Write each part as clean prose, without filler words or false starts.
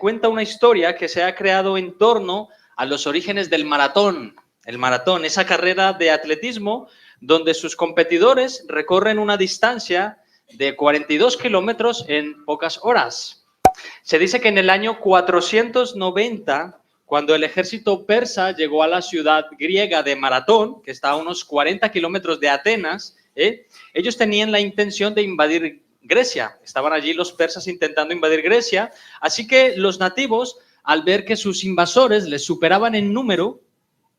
cuenta una historia que se ha creado en torno a los orígenes del maratón. El maratón, esa carrera de atletismo donde sus competidores recorren una distancia de 42 kilómetros en pocas horas. Se dice que en el año 490, cuando el ejército persa llegó a la ciudad griega de Maratón, que está a unos 40 kilómetros de Atenas, ellos tenían la intención de invadir Grecia. Estaban allí los persas intentando invadir Grecia, así que los nativos, al ver que sus invasores les superaban en número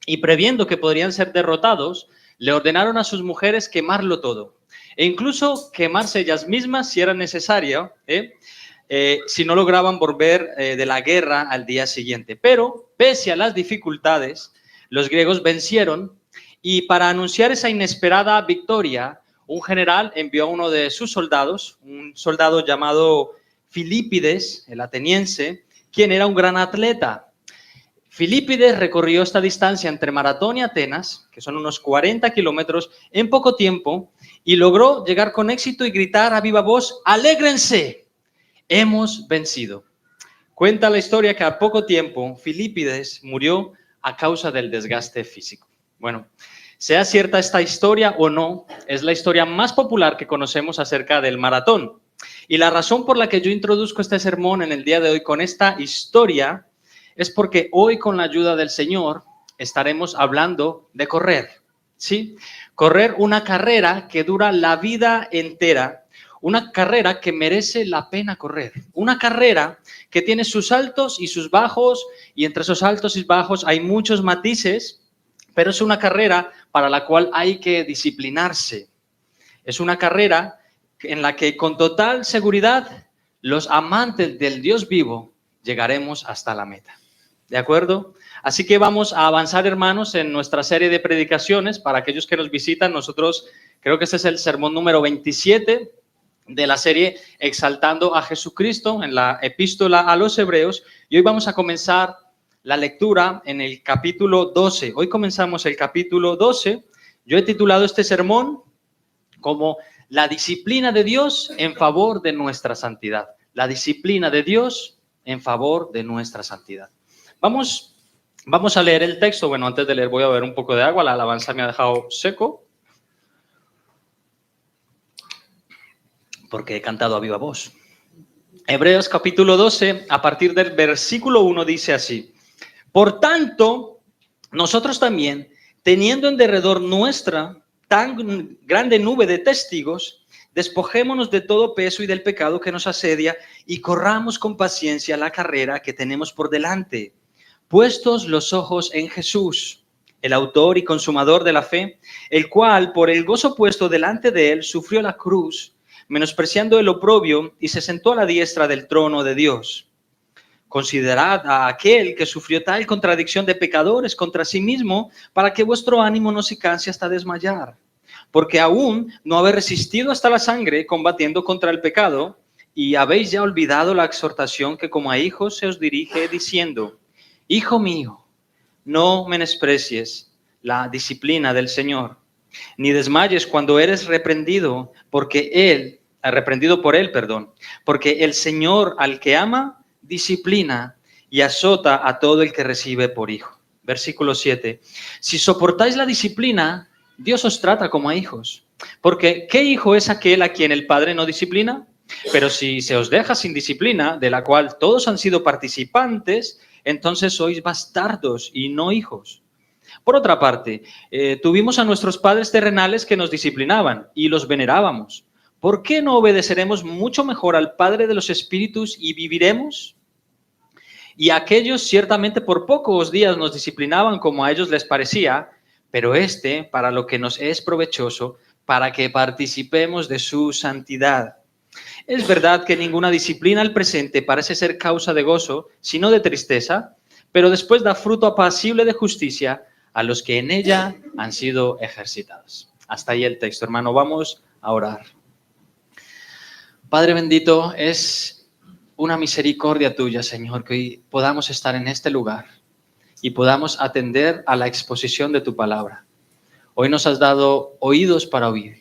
y previendo que podrían ser derrotados, le ordenaron a sus mujeres quemarlo todo, e incluso quemarse ellas mismas si era necesario, si no lograban volver de la guerra al día siguiente. Pero, pese a las dificultades, los griegos vencieron y para anunciar esa inesperada victoria, un general envió a uno de sus soldados, un soldado llamado Filipides, el ateniense, quien era un gran atleta. Filipides recorrió esta distancia entre Maratón y Atenas, que son unos 40 kilómetros, en poco tiempo, y logró llegar con éxito y gritar a viva voz: ¡alégrense! Hemos vencido. Cuenta la historia que a poco tiempo Filipides murió a causa del desgaste físico. Bueno, sea cierta esta historia o no, es la historia más popular que conocemos acerca del maratón. Y la razón por la que yo introduzco este sermón en el día de hoy con esta historia es porque hoy, con la ayuda del Señor, estaremos hablando de correr, ¿sí? Correr una carrera que dura la vida entera, una carrera que merece la pena correr, una carrera que tiene sus altos y sus bajos, y entre esos altos y bajos hay muchos matices, pero es una carrera para la cual hay que disciplinarse. Es una carrera en la que con total seguridad los amantes del Dios vivo llegaremos hasta la meta. ¿De acuerdo? Así que vamos a avanzar, hermanos, en nuestra serie de predicaciones. Para aquellos que nos visitan, nosotros creo que este es el sermón número 27 de la serie Exaltando a Jesucristo, en la epístola a los Hebreos, y hoy vamos a comenzar la lectura en el capítulo 12. Hoy comenzamos el capítulo 12. Yo he titulado este sermón como la disciplina de Dios en favor de nuestra santidad. La disciplina de Dios en favor de nuestra santidad. Vamos a leer el texto. Bueno, antes de leer voy a beber un poco de agua. La alabanza me ha dejado seco porque he cantado a viva voz. Hebreos capítulo 12, a partir del versículo 1 dice así: por tanto, nosotros también, teniendo en derredor nuestra tan grande nube de testigos, despojémonos de todo peso y del pecado que nos asedia y corramos con paciencia la carrera que tenemos por delante, puestos los ojos en Jesús, el autor y consumador de la fe, el cual por el gozo puesto delante de él sufrió la cruz, menospreciando el oprobio, y se sentó a la diestra del trono de Dios. Considerad a aquel que sufrió tal contradicción de pecadores contra sí mismo, para que vuestro ánimo no se canse hasta desmayar. Porque aún no habéis resistido hasta la sangre combatiendo contra el pecado, y habéis ya olvidado la exhortación que como a hijos se os dirige diciendo: Hijo mío, no menosprecies la disciplina del Señor, ni desmayes cuando eres reprendido por él, porque el Señor al que ama disciplina y azota a todo el que recibe por hijo. Versículo 7. Si soportáis la disciplina, Dios os trata como a hijos. Porque ¿qué hijo es aquel a quien el Padre no disciplina? Pero si se os deja sin disciplina, de la cual todos han sido participantes, entonces sois bastardos y no hijos. Por otra parte, tuvimos a nuestros padres terrenales que nos disciplinaban y los venerábamos. ¿Por qué no obedeceremos mucho mejor al Padre de los Espíritus y viviremos? Y aquellos ciertamente por pocos días nos disciplinaban como a ellos les parecía, pero para lo que nos es provechoso, para que participemos de su santidad. Es verdad que ninguna disciplina al presente parece ser causa de gozo, sino de tristeza, pero después da fruto apacible de justicia a los que en ella han sido ejercitados. Hasta ahí el texto, hermano. Vamos a orar. Padre bendito, es una misericordia tuya, Señor, que hoy podamos estar en este lugar y podamos atender a la exposición de tu palabra. Hoy nos has dado oídos para oír.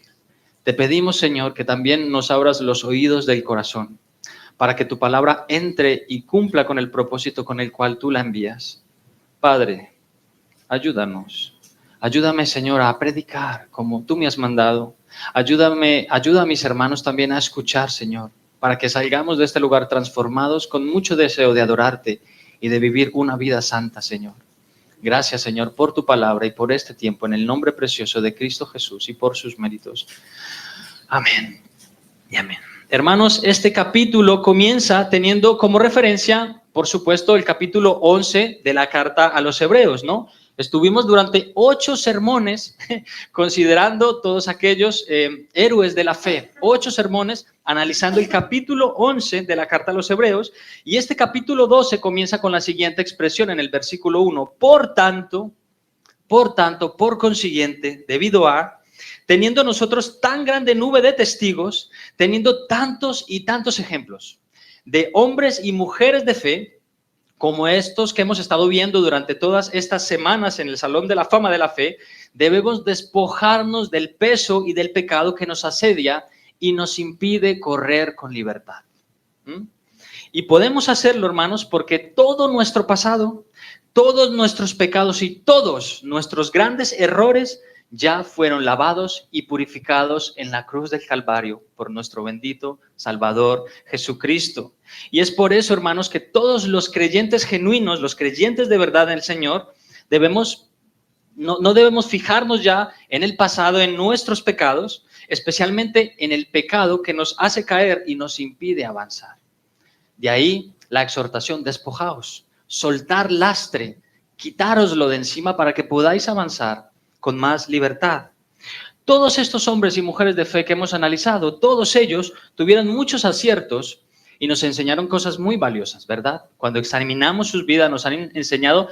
Te pedimos, Señor, que también nos abras los oídos del corazón para que tu palabra entre y cumpla con el propósito con el cual tú la envías. Padre, ayúdanos. Ayúdame, Señor, a predicar como tú me has mandado. Ayuda a mis hermanos también a escuchar, Señor, para que salgamos de este lugar transformados con mucho deseo de adorarte y de vivir una vida santa, Señor. Gracias, Señor, por tu palabra y por este tiempo, en el nombre precioso de Cristo Jesús y por sus méritos. Amén y amén. Hermanos, este capítulo comienza teniendo como referencia, por supuesto, el capítulo 11 de la carta a los Hebreos, ¿no? Estuvimos durante 8 sermones considerando todos aquellos héroes de la fe, 8 sermones analizando el capítulo 11 de la carta a los Hebreos, y este capítulo 12 comienza con la siguiente expresión en el versículo 1. Por tanto, por consiguiente, debido a, teniendo nosotros tan grande nube de testigos, teniendo tantos y tantos ejemplos de hombres y mujeres de fe, como estos que hemos estado viendo durante todas estas semanas en el Salón de la Fama de la Fe, debemos despojarnos del peso y del pecado que nos asedia y nos impide correr con libertad. Y podemos hacerlo, hermanos, porque todo nuestro pasado, todos nuestros pecados y todos nuestros grandes errores ya fueron lavados y purificados en la cruz del Calvario por nuestro bendito Salvador Jesucristo. Y es por eso, hermanos, que todos los creyentes genuinos, los creyentes de verdad en el Señor, no debemos fijarnos ya en el pasado, en nuestros pecados, especialmente en el pecado que nos hace caer y nos impide avanzar. De ahí la exhortación: despojaos, soltar lastre, quitároslo de encima para que podáis avanzar con más libertad. Todos estos hombres y mujeres de fe que hemos analizado, todos ellos tuvieron muchos aciertos y nos enseñaron cosas muy valiosas, ¿verdad? Cuando examinamos sus vidas nos han enseñado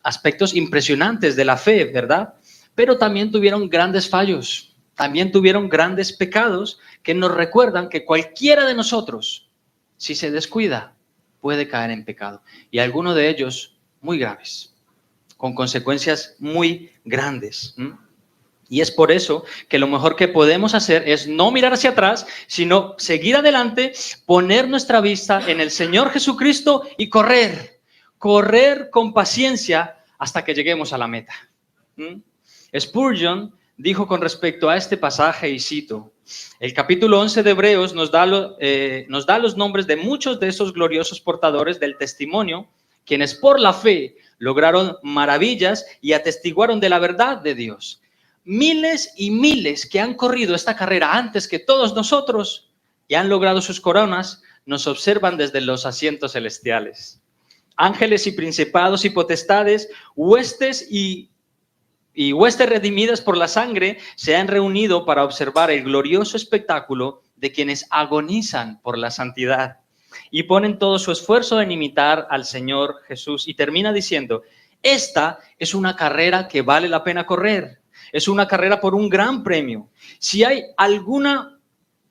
aspectos impresionantes de la fe, ¿verdad? Pero también tuvieron grandes fallos, también tuvieron grandes pecados que nos recuerdan que cualquiera de nosotros, si se descuida, puede caer en pecado. Y algunos de ellos muy graves, con consecuencias muy grandes. Y es por eso que lo mejor que podemos hacer es no mirar hacia atrás, sino seguir adelante, poner nuestra vista en el Señor Jesucristo y correr con paciencia hasta que lleguemos a la meta. Spurgeon dijo con respecto a este pasaje, y cito: el capítulo 11 de Hebreos nos da los nombres de muchos de esos gloriosos portadores del testimonio, quienes por la fe lograron maravillas y atestiguaron de la verdad de Dios. Miles y miles que han corrido esta carrera antes que todos nosotros y han logrado sus coronas, nos observan desde los asientos celestiales. Ángeles y principados y potestades, huestes y huestes redimidas por la sangre, se han reunido para observar el glorioso espectáculo de quienes agonizan por la santidad y ponen todo su esfuerzo en imitar al Señor Jesús. Y termina diciendo: esta es una carrera que vale la pena correr, es una carrera por un gran premio. Si hay alguna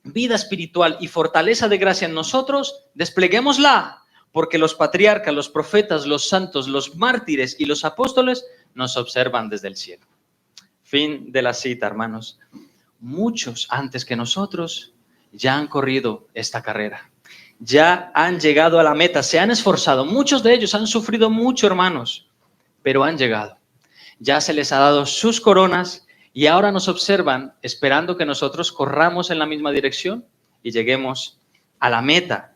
vida espiritual y fortaleza de gracia en nosotros, despleguémosla, porque los patriarcas, los profetas, los santos, los mártires y los apóstoles nos observan desde el cielo. Fin de la cita, hermanos. Muchos antes que nosotros ya han corrido esta carrera, ya han llegado a la meta, se han esforzado. Muchos de ellos han sufrido mucho, hermanos, pero han llegado. Ya se les ha dado sus coronas y ahora nos observan esperando que nosotros corramos en la misma dirección y lleguemos a la meta.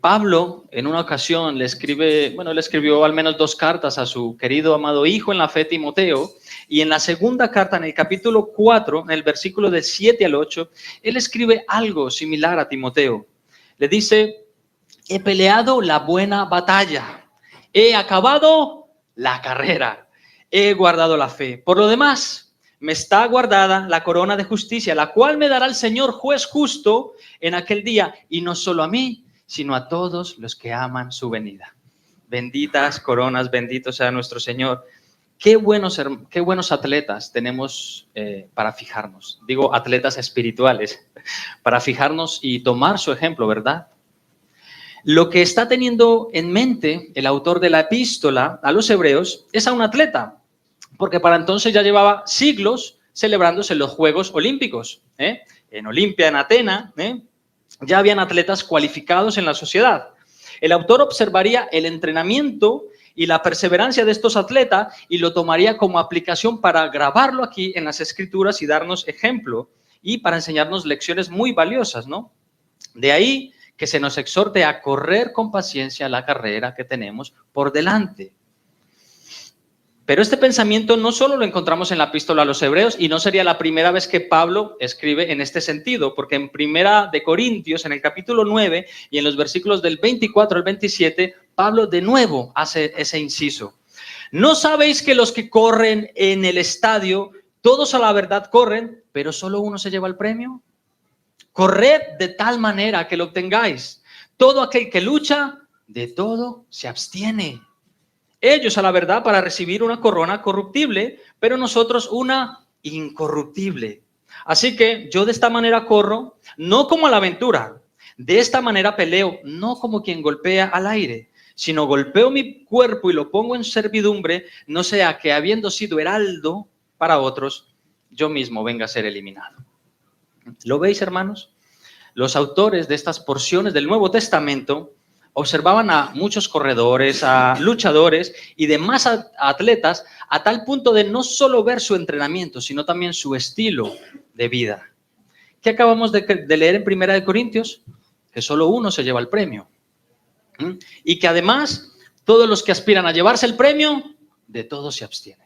Pablo en una ocasión le escribió al menos 2 cartas a su querido amado hijo en la fe, Timoteo, y en la segunda carta, en el capítulo 4, en el versículo del 7 al 8, él escribe algo similar a Timoteo. Le dice: he peleado la buena batalla, he acabado la carrera, he guardado la fe. Por lo demás, me está guardada la corona de justicia, la cual me dará el Señor juez justo en aquel día, y no solo a mí, sino a todos los que aman su venida. Benditas coronas, bendito sea nuestro Señor. Qué buenos atletas tenemos para fijarnos. Digo, atletas espirituales, para fijarnos y tomar su ejemplo, ¿verdad? Lo que está teniendo en mente el autor de la epístola a los Hebreos es a un atleta, porque para entonces ya llevaba siglos celebrándose los Juegos Olímpicos, en Olimpia, en Atenas, Ya habían atletas cualificados en la sociedad. El autor observaría el entrenamiento y la perseverancia de estos atletas y lo tomaría como aplicación para grabarlo aquí en las Escrituras y darnos ejemplo y para enseñarnos lecciones muy valiosas, ¿no? De ahí que se nos exhorte a correr con paciencia la carrera que tenemos por delante. Pero este pensamiento no solo lo encontramos en la epístola a los Hebreos y no sería la primera vez que Pablo escribe en este sentido, porque en Primera de Corintios, en el capítulo 9 y en los versículos del 24 al 27, Pablo de nuevo hace ese inciso. ¿No sabéis que los que corren en el estadio, todos a la verdad corren, pero solo uno se lleva el premio? Corred de tal manera que lo obtengáis. Todo aquel que lucha, de todo se abstiene. Ellos a la verdad para recibir una corona corruptible, pero nosotros una incorruptible. Así que yo de esta manera corro, no como a la aventura. De esta manera peleo, no como quien golpea al aire, sino golpeo mi cuerpo y lo pongo en servidumbre, no sea que habiendo sido heraldo para otros, yo mismo venga a ser eliminado. ¿Lo veis, hermanos? Los autores de estas porciones del Nuevo Testamento observaban a muchos corredores, a luchadores y demás atletas a tal punto de no solo ver su entrenamiento, sino también su estilo de vida. ¿Qué acabamos de leer en Primera de Corintios? Que solo uno se lleva el premio. Y que además todos los que aspiran a llevarse el premio, de todos se abstienen.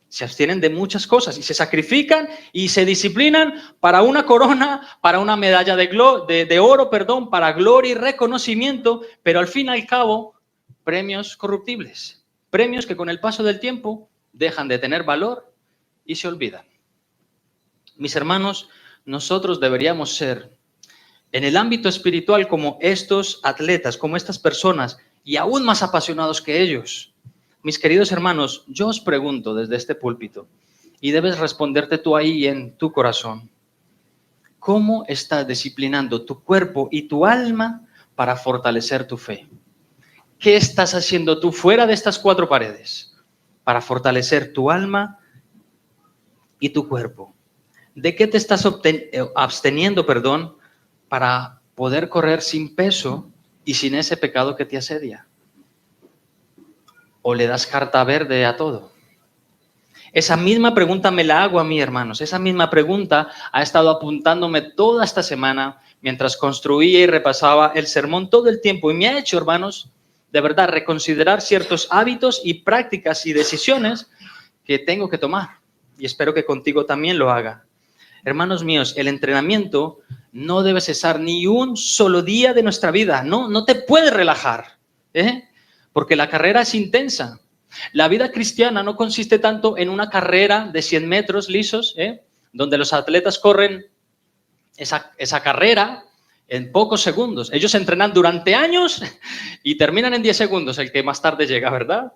Se abstienen de muchas cosas y se sacrifican y se disciplinan para una corona, para una medalla de oro, para gloria y reconocimiento, pero al fin y al cabo, premios corruptibles. Premios que con el paso del tiempo dejan de tener valor y se olvidan. Mis hermanos, nosotros deberíamos ser en el ámbito espiritual como estos atletas, como estas personas y aún más apasionados que ellos. Mis queridos hermanos, yo os pregunto desde este púlpito, y debes responderte tú ahí en tu corazón, ¿cómo estás disciplinando tu cuerpo y tu alma para fortalecer tu fe? ¿Qué estás haciendo tú fuera de estas cuatro paredes para fortalecer tu alma y tu cuerpo? ¿De qué te estás absteniendo, para poder correr sin peso y sin ese pecado que te asedia? ¿O le das carta verde a todo? Esa misma pregunta me la hago a mí, hermanos. Esa misma pregunta ha estado apuntándome toda esta semana mientras construía y repasaba el sermón todo el tiempo. Y me ha hecho, hermanos, de verdad, reconsiderar ciertos hábitos y prácticas y decisiones que tengo que tomar. Y espero que contigo también lo haga. Hermanos míos, el entrenamiento no debe cesar ni un solo día de nuestra vida. No te puedes relajar, porque la carrera es intensa. La vida cristiana no consiste tanto en una carrera de 100 metros lisos, donde los atletas corren esa carrera en pocos segundos. Ellos entrenan durante años y terminan en 10 segundos, el que más tarde llega, ¿verdad?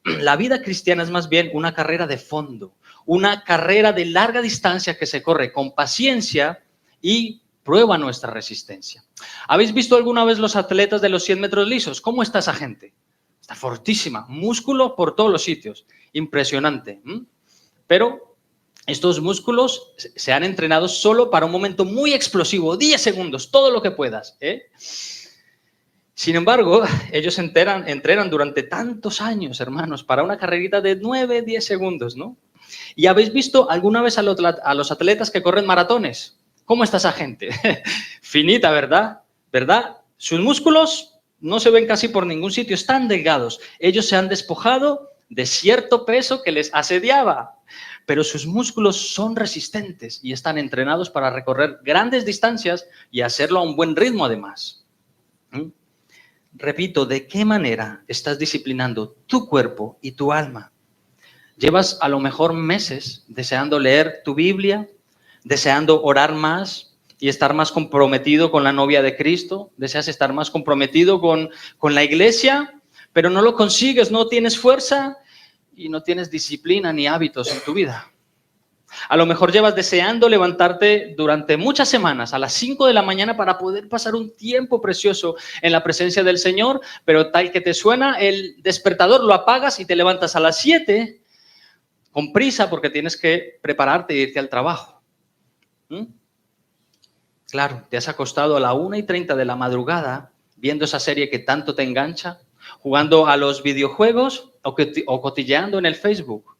La vida cristiana es más bien una carrera de fondo, una carrera de larga distancia que se corre con paciencia y prueba nuestra resistencia. ¿Habéis visto alguna vez los atletas de los 100 metros lisos? ¿Cómo está esa gente? Está fortísima, músculo por todos los sitios, impresionante. Pero estos músculos se han entrenado solo para un momento muy explosivo, 10 segundos, todo lo que puedas. Sin embargo, ellos entrenan durante tantos años, hermanos, para una carrerita de 9, 10 segundos, ¿no? ¿Y habéis visto alguna vez a los atletas que corren maratones? ¿Cómo está esa gente? Finita, ¿verdad? Sus músculos no se ven casi por ningún sitio, están delgados. Ellos se han despojado de cierto peso que les asediaba, pero sus músculos son resistentes y están entrenados para recorrer grandes distancias y hacerlo a un buen ritmo además. Repito, ¿de qué manera estás disciplinando tu cuerpo y tu alma? Llevas a lo mejor meses deseando leer tu Biblia, deseando orar más y estar más comprometido con la novia de Cristo, deseas estar más comprometido con la iglesia, pero no lo consigues, no tienes fuerza y no tienes disciplina ni hábitos en tu vida. A lo mejor llevas deseando levantarte durante muchas semanas a las 5 de la mañana para poder pasar un tiempo precioso en la presencia del Señor, pero tal que te suena el despertador, lo apagas y te levantas a las 7 con prisa porque tienes que prepararte e irte al trabajo. Claro, te has acostado a la 1:30 de la madrugada viendo esa serie que tanto te engancha, jugando a los videojuegos o cotilleando en el Facebook.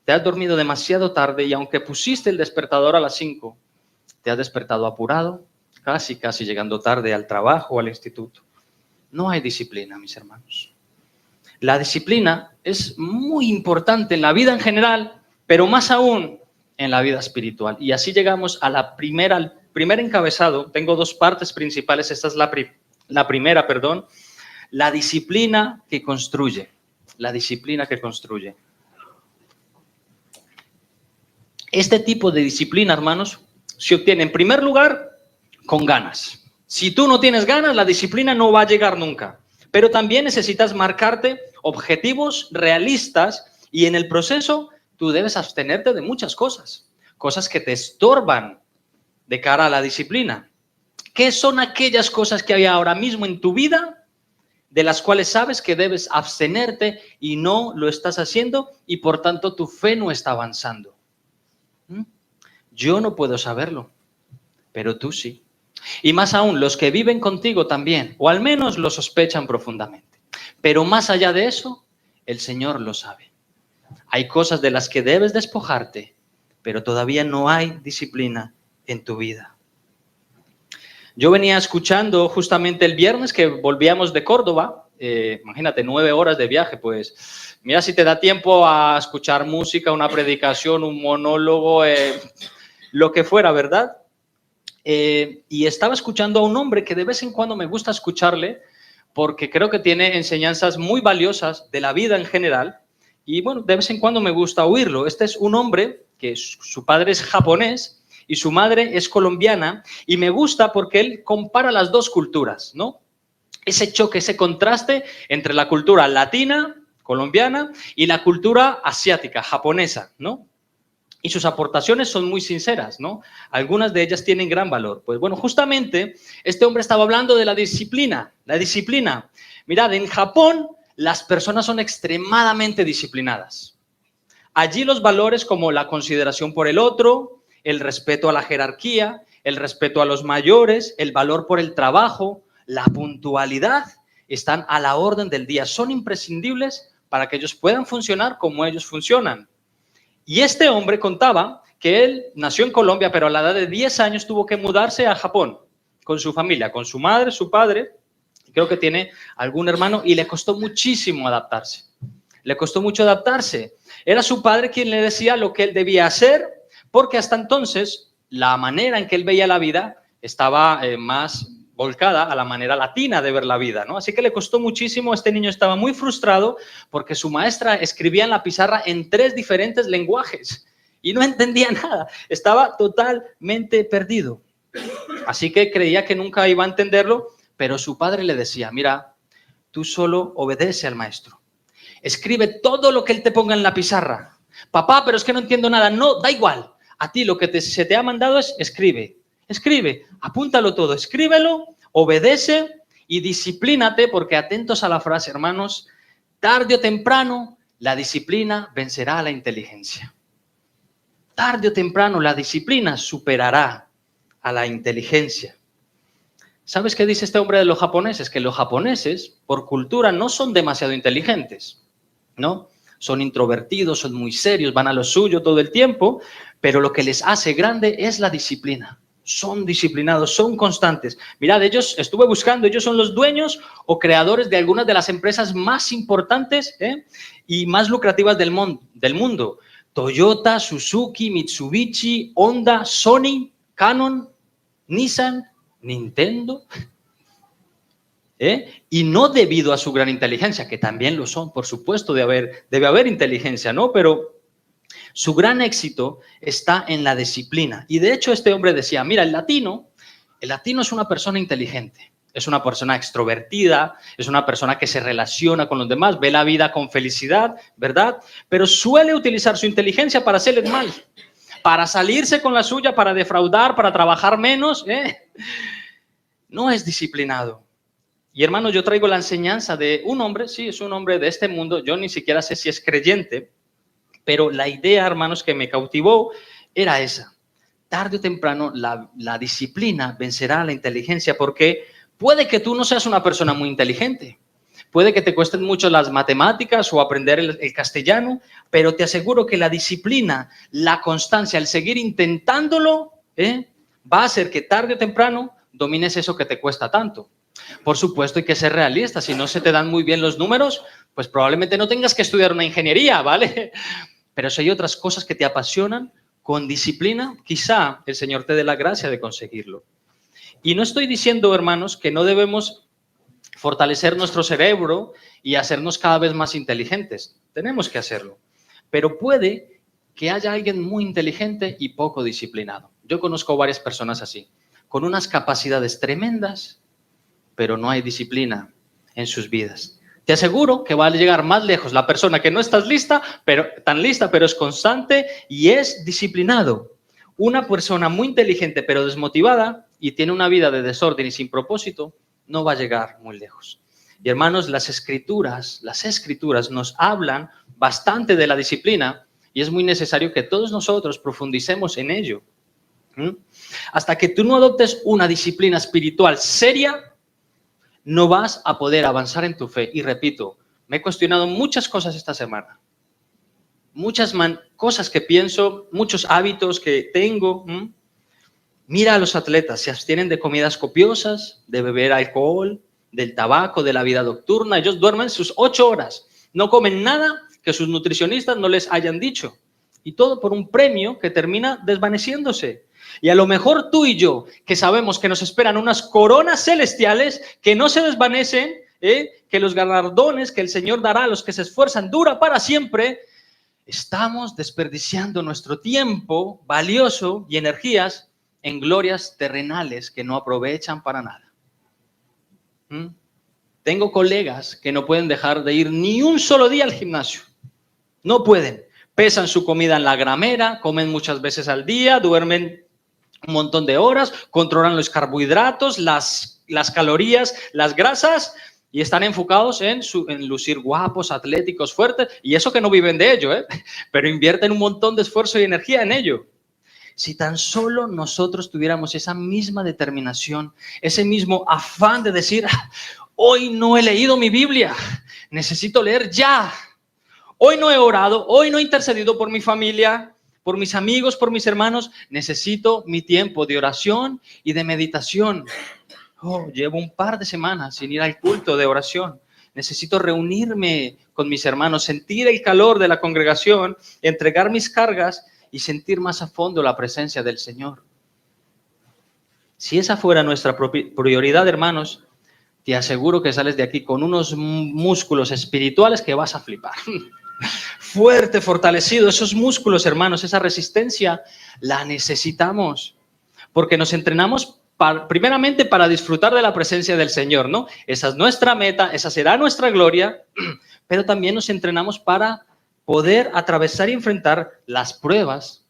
Te has dormido demasiado tarde y aunque pusiste el despertador a las 5, te has despertado apurado, casi llegando tarde al trabajo o al instituto. No hay disciplina, mis hermanos. La disciplina es muy importante en la vida en general, pero más aún en la vida espiritual. Y así llegamos a al primer encabezado. Tengo dos partes principales. Esta es la primera, perdón. La disciplina que construye. La disciplina que construye. Este tipo de disciplina, hermanos, se obtiene en primer lugar con ganas. Si tú no tienes ganas, la disciplina no va a llegar nunca. Pero también necesitas marcarte objetivos realistas y en el proceso tú debes abstenerte de muchas cosas, cosas que te estorban de cara a la disciplina. ¿Qué son aquellas cosas que hay ahora mismo en tu vida de las cuales sabes que debes abstenerte y no lo estás haciendo y por tanto tu fe no está avanzando? Yo no puedo saberlo, pero tú sí. Y más aún, los que viven contigo también, o al menos lo sospechan profundamente. Pero más allá de eso, el Señor lo sabe. Hay cosas de las que debes despojarte, pero todavía no hay disciplina en tu vida. Yo venía escuchando justamente el viernes que volvíamos de Córdoba, imagínate, 9 horas de viaje, pues mira si te da tiempo a escuchar música, una predicación, un monólogo, lo que fuera, ¿verdad? Y estaba escuchando a un hombre que de vez en cuando me gusta escucharle porque creo que tiene enseñanzas muy valiosas de la vida en general y bueno, de vez en cuando me gusta oírlo. Este es un hombre que su padre es japonés y su madre es colombiana y me gusta porque él compara las dos culturas, ¿no? Ese choque, ese contraste entre la cultura latina, colombiana, y la cultura asiática, japonesa, ¿no? Y sus aportaciones son muy sinceras, ¿no? Algunas de ellas tienen gran valor. Pues bueno, justamente este hombre estaba hablando de la disciplina. La disciplina. Mirad, en Japón las personas son extremadamente disciplinadas. Allí los valores como la consideración por el otro, el respeto a la jerarquía, el respeto a los mayores, el valor por el trabajo, la puntualidad, están a la orden del día. Son imprescindibles para que ellos puedan funcionar como ellos funcionan. Y este hombre contaba que él nació en Colombia, pero a la edad de 10 años tuvo que mudarse a Japón con su familia, con su madre, su padre, creo que tiene algún hermano, y le costó muchísimo adaptarse. Le costó mucho adaptarse. Era su padre quien le decía lo que él debía hacer, porque hasta entonces la manera en que él veía la vida estaba más volcada a la manera latina de ver la vida, ¿no? Así que le costó muchísimo, este niño estaba muy frustrado porque su maestra escribía en la pizarra en 3 diferentes lenguajes y no entendía nada, estaba totalmente perdido. Así que creía que nunca iba a entenderlo, pero su padre le decía, mira, tú solo obedece al maestro, escribe todo lo que él te ponga en la pizarra. Papá, pero es que no entiendo nada. No, da igual, a ti lo que se te ha mandado es escribe. Escribe, apúntalo todo, escríbelo, obedece y disciplínate, porque atentos a la frase, hermanos, tarde o temprano la disciplina vencerá a la inteligencia. Tarde o temprano la disciplina superará a la inteligencia. ¿Sabes qué dice este hombre de los japoneses? Que los japoneses, por cultura, no son demasiado inteligentes, ¿no? Son introvertidos, son muy serios, van a lo suyo todo el tiempo, pero lo que les hace grande es la disciplina. Son disciplinados, son constantes. Mirad, estuve buscando, ellos son los dueños o creadores de algunas de las empresas más importantes y más lucrativas del mundo. Toyota, Suzuki, Mitsubishi, Honda, Sony, Canon, Nissan, Nintendo. Y no debido a su gran inteligencia, que también lo son, por supuesto, debe haber inteligencia, ¿no? Pero su gran éxito está en la disciplina. Y de hecho este hombre decía, mira, el latino es una persona inteligente, es una persona extrovertida, es una persona que se relaciona con los demás, ve la vida con felicidad, ¿verdad? Pero suele utilizar su inteligencia para hacerle mal, para salirse con la suya, para defraudar, para trabajar menos, No es disciplinado. Y hermanos, yo traigo la enseñanza de un hombre, sí, es un hombre de este mundo, yo ni siquiera sé si es creyente, pero la idea, hermanos, que me cautivó era esa. tarde o temprano la disciplina vencerá a la inteligencia, porque puede que tú no seas una persona muy inteligente, puede que te cuesten mucho las matemáticas o aprender el castellano, pero te aseguro que la disciplina, la constancia, el seguir intentándolo, va a hacer que tarde o temprano domines eso que te cuesta tanto. Por supuesto, hay que ser realista. Si no se te dan muy bien los números, pues probablemente no tengas que estudiar una ingeniería, ¿vale? Pero si hay otras cosas que te apasionan, con disciplina, quizá el Señor te dé la gracia de conseguirlo. Y no estoy diciendo, hermanos, que no debemos fortalecer nuestro cerebro y hacernos cada vez más inteligentes. Tenemos que hacerlo. Pero puede que haya alguien muy inteligente y poco disciplinado. Yo conozco varias personas así, con unas capacidades tremendas, pero no hay disciplina en sus vidas. Te aseguro que va a llegar más lejos la persona que no estás tan lista, pero es constante y es disciplinado. Una persona muy inteligente, pero desmotivada y tiene una vida de desorden y sin propósito, no va a llegar muy lejos. Y hermanos, las escrituras nos hablan bastante de la disciplina y es muy necesario que todos nosotros profundicemos en ello. Hasta que tú no adoptes una disciplina espiritual seria, no vas a poder avanzar en tu fe. Y repito, me he cuestionado muchas cosas esta semana. Muchas cosas que pienso, muchos hábitos que tengo. Mira a los atletas, se abstienen de comidas copiosas, de beber alcohol, del tabaco, de la vida nocturna. Ellos duermen sus 8 horas. No comen nada que sus nutricionistas no les hayan dicho. Y todo por un premio que termina desvaneciéndose. Y a lo mejor tú y yo, que sabemos que nos esperan unas coronas celestiales que no se desvanecen, que los galardones que el Señor dará a los que se esfuerzan dura para siempre, estamos desperdiciando nuestro tiempo valioso y energías en glorias terrenales que no aprovechan para nada. Tengo colegas que no pueden dejar de ir ni un solo día al gimnasio. No pueden. Pesan su comida en la gramera, comen muchas veces al día, duermen un montón de horas, controlan los carbohidratos, las calorías, las grasas y están enfocados en lucir guapos, atléticos, fuertes, y eso que no viven de ello, pero invierten un montón de esfuerzo y energía en ello. Si tan solo nosotros tuviéramos esa misma determinación, ese mismo afán de decir, hoy no he leído mi Biblia, necesito leer ya. Hoy no he orado, hoy no he intercedido por mi familia, por mis amigos, por mis hermanos. Necesito mi tiempo de oración y de meditación. Llevo un par de semanas sin ir al culto de oración. Necesito reunirme con mis hermanos, sentir el calor de la congregación, entregar mis cargas y sentir más a fondo la presencia del Señor. Si esa fuera nuestra prioridad, hermanos, te aseguro que sales de aquí con unos músculos espirituales que vas a flipar. Fuerte, fortalecido, esos músculos, hermanos, esa resistencia la necesitamos porque nos entrenamos primeramente para disfrutar de la presencia del Señor, ¿no? Esa es nuestra meta, esa será nuestra gloria, pero también nos entrenamos para poder atravesar y enfrentar las pruebas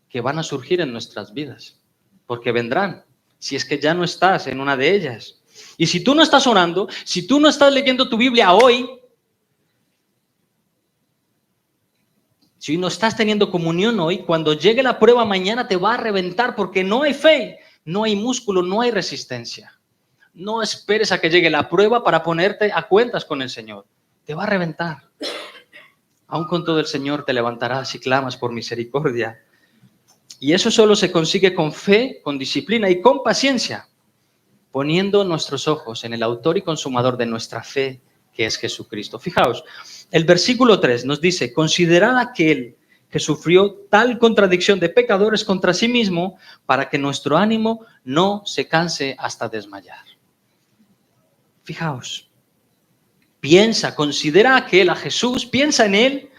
que van a surgir en nuestras vidas, porque vendrán, si es que ya no estás en una de ellas. Y si tú no estás orando, si tú no estás leyendo tu Biblia hoy, si no estás teniendo comunión hoy, cuando llegue la prueba mañana te va a reventar porque no hay fe, no hay músculo, no hay resistencia. No esperes a que llegue la prueba para ponerte a cuentas con el Señor. Te va a reventar. Aún con todo el Señor te levantarás y clamas por misericordia. Y eso solo se consigue con fe, con disciplina y con paciencia, poniendo nuestros ojos en el autor y consumador de nuestra fe, que es Jesucristo. Fijaos, el versículo 3 nos dice, considerad aquel que sufrió tal contradicción de pecadores contra sí mismo, para que nuestro ánimo no se canse hasta desmayar. Fijaos, considera aquel, a Jesús, piensa en él,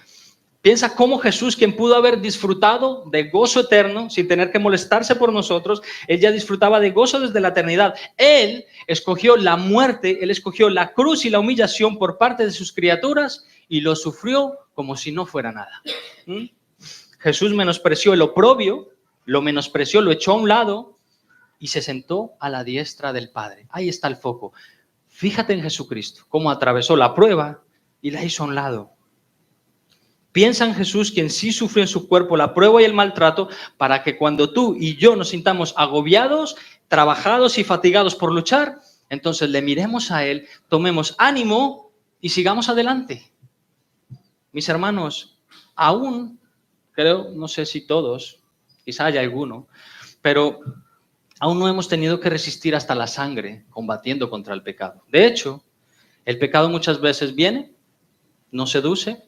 piensa cómo Jesús, quien pudo haber disfrutado de gozo eterno sin tener que molestarse por nosotros, él ya disfrutaba de gozo desde la eternidad. Él escogió la muerte, él escogió la cruz y la humillación por parte de sus criaturas y lo sufrió como si no fuera nada. Jesús menospreció el oprobio, lo menospreció, lo echó a un lado y se sentó a la diestra del Padre. Ahí está el foco. Fíjate en Jesucristo, cómo atravesó la prueba y la hizo a un lado. Piensa en Jesús, quien sí sufrió en su cuerpo la prueba y el maltrato, para que cuando tú y yo nos sintamos agobiados, trabajados y fatigados por luchar, entonces le miremos a Él, tomemos ánimo y sigamos adelante. Mis hermanos, aún, creo, no sé si todos, quizá haya alguno, pero aún no hemos tenido que resistir hasta la sangre combatiendo contra el pecado. De hecho, el pecado muchas veces viene, nos seduce,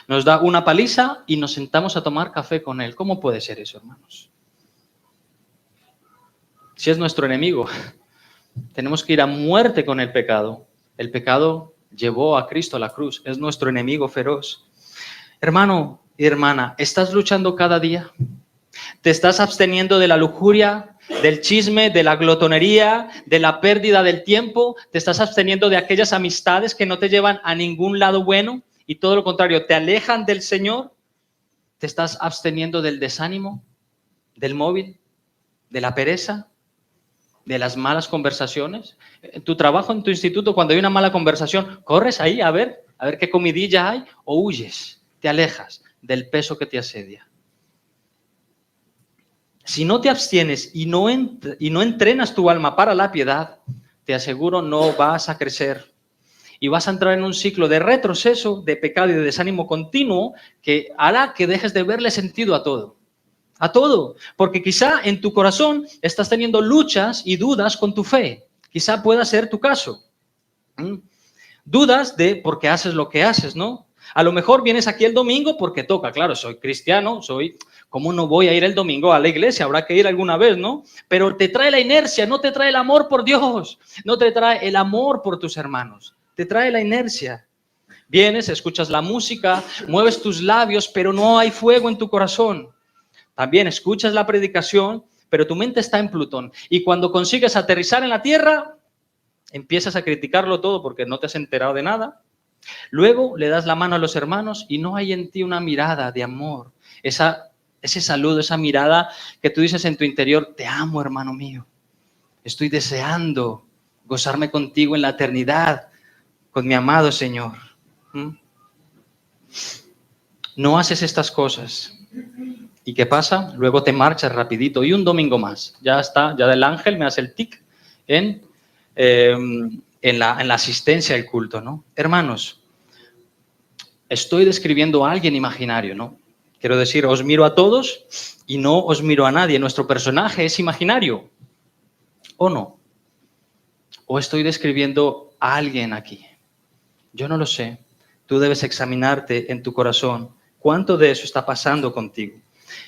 nos da una paliza y nos sentamos a tomar café con él. ¿Cómo puede ser eso, hermanos? Si es nuestro enemigo, tenemos que ir a muerte con el pecado. El pecado llevó a Cristo a la cruz, es nuestro enemigo feroz. Hermano y hermana, ¿estás luchando cada día? ¿Te estás absteniendo de la lujuria, del chisme, de la glotonería, de la pérdida del tiempo? ¿Te estás absteniendo de aquellas amistades que no te llevan a ningún lado bueno y todo lo contrario, te alejan del Señor? ¿Te estás absteniendo del desánimo, del móvil, de la pereza, de las malas conversaciones? En tu trabajo, en tu instituto, cuando hay una mala conversación, ¿corres ahí a ver qué comidilla hay o huyes, te alejas del peso que te asedia? Si no te abstienes y no entrenas tu alma para la piedad, te aseguro no vas a crecer y vas a entrar en un ciclo de retroceso, de pecado y de desánimo continuo que hará que dejes de verle sentido a todo. A todo, porque quizá en tu corazón estás teniendo luchas y dudas con tu fe. Quizá pueda ser tu caso. Dudas de por qué haces lo que haces, ¿no? A lo mejor vienes aquí el domingo porque toca, claro, soy cristiano, ¿cómo no voy a ir el domingo a la iglesia? Habrá que ir alguna vez, ¿no? Pero te trae la inercia, no te trae el amor por Dios, no te trae el amor por tus hermanos, te trae la inercia. Vienes, escuchas la música, mueves tus labios, pero no hay fuego en tu corazón. También escuchas la predicación, pero tu mente está en Plutón. Y cuando consigues aterrizar en la tierra, empiezas a criticarlo todo porque no te has enterado de nada. Luego le das la mano a los hermanos y no hay en ti una mirada de amor. Ese saludo, esa mirada que tú dices en tu interior, te amo, hermano mío. Estoy deseando gozarme contigo en la eternidad, con mi amado Señor. No haces estas cosas. ¿Y qué pasa? Luego te marchas rapidito y un domingo más. Ya está, ya del ángel me hace el tic en la asistencia al culto, ¿no? Hermanos, estoy describiendo a alguien imaginario, ¿no? Quiero decir, os miro a todos y no os miro a nadie. Nuestro personaje es imaginario, ¿o no? ¿O estoy describiendo a alguien aquí? Yo no lo sé. Tú debes examinarte en tu corazón. ¿Cuánto de eso está pasando contigo?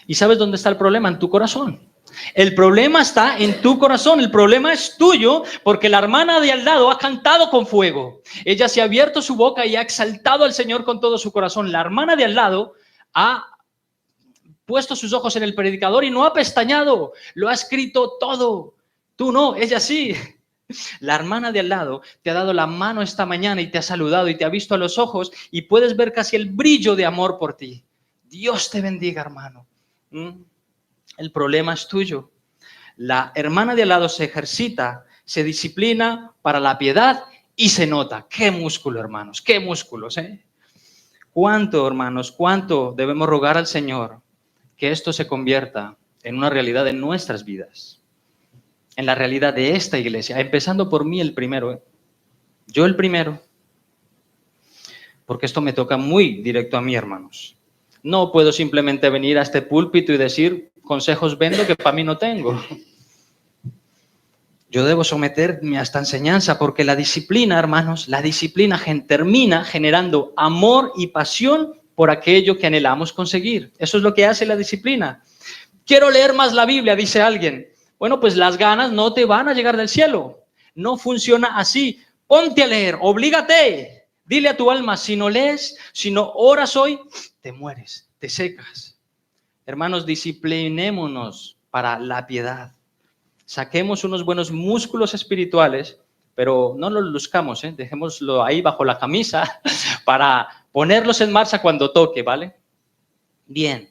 ¿Y sabes dónde está el problema? En tu corazón. El problema está en tu corazón, el problema es tuyo, porque la hermana de al lado ha cantado con fuego. Ella se ha abierto su boca y ha exaltado al Señor con todo su corazón. La hermana de al lado ha puesto sus ojos en el predicador y no ha pestañeado, lo ha escrito todo. Tú no, ella sí. La hermana de al lado te ha dado la mano esta mañana y te ha saludado y te ha visto a los ojos y puedes ver casi el brillo de amor por ti. Dios te bendiga, hermano. El problema es tuyo. La hermana de al lado se ejercita, se disciplina para la piedad y se nota. ¡Qué músculo, hermanos! ¡Qué músculos! ¿Cuánto, hermanos? ¿Cuánto debemos rogar al Señor que esto se convierta en una realidad en nuestras vidas? En la realidad de esta iglesia, empezando por mí el primero. Yo el primero. Porque esto me toca muy directo a mí, hermanos. No puedo simplemente venir a este púlpito y decir, consejos vendo que para mí no tengo. Yo debo someterme a esta enseñanza porque la disciplina, hermanos, la disciplina termina generando amor y pasión por aquello que anhelamos conseguir. Eso es lo que hace la disciplina. Quiero leer más la Biblia, dice alguien. Bueno, pues las ganas no te van a llegar del cielo. No funciona así. Ponte a leer, oblígate. Dile a tu alma, si no lees, si no oras hoy, te mueres, te secas. Hermanos, disciplinémonos para la piedad. Saquemos unos buenos músculos espirituales, pero no los luzcamos, dejémoslo ahí bajo la camisa para ponerlos en marcha cuando toque, ¿vale? Bien.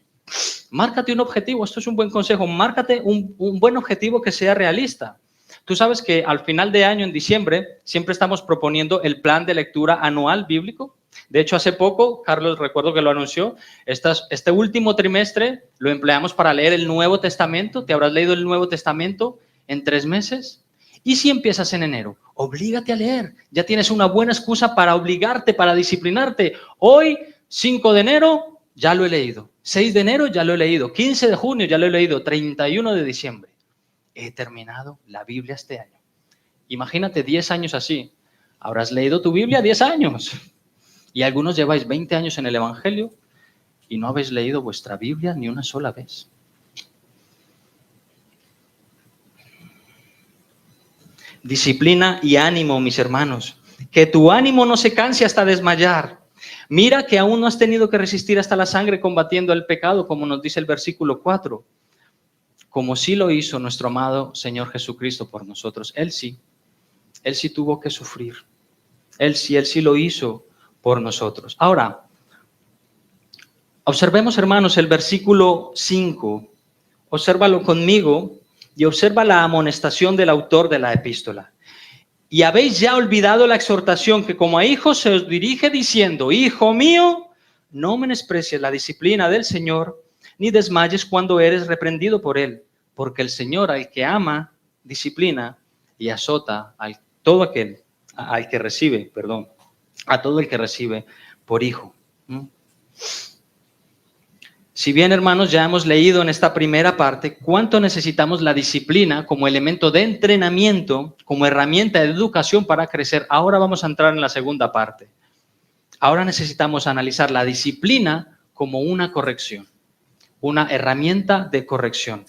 Márcate un objetivo, esto es un buen consejo, márcate un buen objetivo que sea realista. Tú sabes que al final de año, en diciembre, siempre estamos proponiendo el plan de lectura anual bíblico. De hecho, hace poco, Carlos, recuerdo que lo anunció, este último trimestre lo empleamos para leer el Nuevo Testamento. ¿Te habrás leído el Nuevo Testamento en 3 meses? ¿Y si empiezas en enero? Oblígate a leer. Ya tienes una buena excusa para obligarte, para disciplinarte. Hoy, 5 de enero, ya lo he leído. 6 de enero, ya lo he leído. 15 de junio, ya lo he leído. 31 de diciembre. He terminado la Biblia este año. Imagínate 10 años así. Habrás leído tu Biblia 10 años. Y algunos lleváis 20 años en el Evangelio y no habéis leído vuestra Biblia ni una sola vez. Disciplina y ánimo, mis hermanos. Que tu ánimo no se canse hasta desmayar. Mira que aún no has tenido que resistir hasta la sangre combatiendo el pecado, como nos dice el versículo 4. Como sí lo hizo nuestro amado Señor Jesucristo por nosotros. Él sí tuvo que sufrir. Él sí lo hizo por nosotros. Ahora, observemos, hermanos, el versículo 5. Obsérvalo conmigo y observa la amonestación del autor de la epístola. Y habéis ya olvidado la exhortación que como a hijos se os dirige diciendo: Hijo mío, no menosprecies la disciplina del Señor, ni desmayes cuando eres reprendido por él, porque el Señor al que ama disciplina y azota a todo el que recibe por hijo. Si bien, hermanos, ya hemos leído en esta primera parte cuánto necesitamos la disciplina como elemento de entrenamiento, como herramienta de educación para crecer, ahora vamos a entrar en la segunda parte. Ahora necesitamos analizar la disciplina como una corrección, una herramienta de corrección.